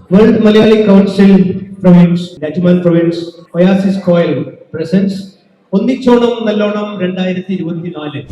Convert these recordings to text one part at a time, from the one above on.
World Malayali Council Province, Najman Province, Oasis Coil presents ഒന്നിച്ചോണം നല്ലോണം 2024.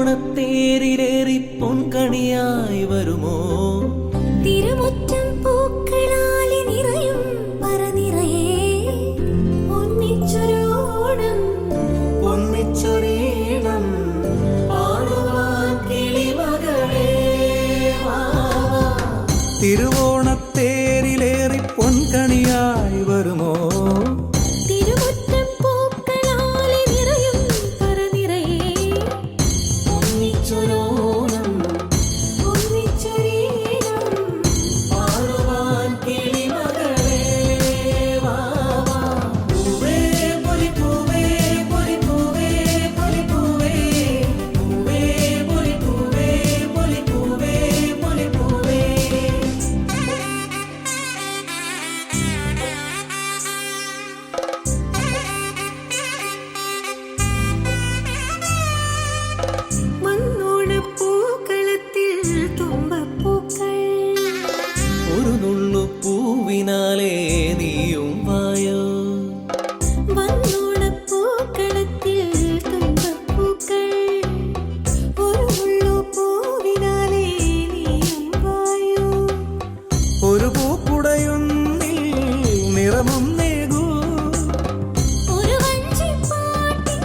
തിരുവോണത്തേരിലേറി പൊൻകണിയായി വരുമോ? തിരുമുറ്റം പൂക്കളാലെ നിറയും പറനിറയെ ഒന്നിച്ചൊരോണം ഒന്നിച്ചൊരീണം പാടുവാൻ കിളിമകളേ വാ. തിരുവോണത്തേരിലേറി പൊൻകണിയായി വരുമോ? പൂവിനാലേ നീയും വായോ. വന്നോണപ്പൂക്കളത്തിൽ തുമ്പപ്പൂക്കൾ ഒരു മുള്ളു പൂവിനാലേ നീയും വായോ. ഒരു പൂക്കുടയൊന്നിൽ നിറമും നേകൂ. ഒരു വഞ്ചിപ്പാട്ടിൻ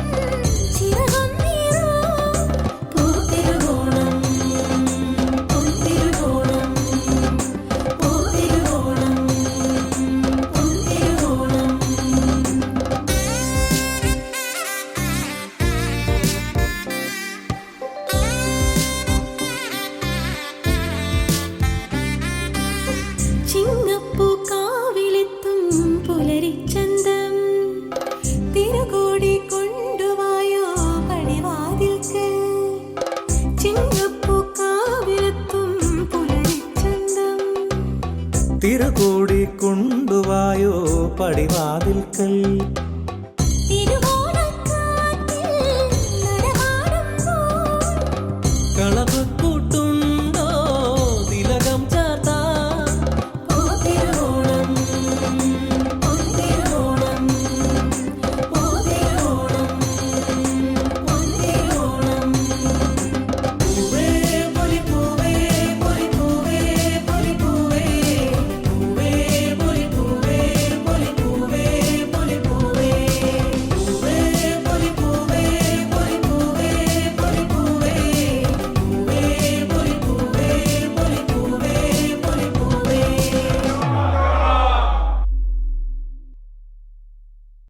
ചിറകും നീറൂ. പൂത്തിരുവോണം പൊൻതിരുവോണം ചിങ്ങപ്പൂക്കാവിലെത്തും പുലരിച്ചന്തം തിരുകോടി കൊണ്ടുവായോ പടിവാതിൽക്ക്. ചിങ്ങപ്പൂക്കാവിലെത്തും പുലരിച്ചന്തം തിരുകോടി കൊണ്ടുവായോ പടിവാതിൽക്കൽ.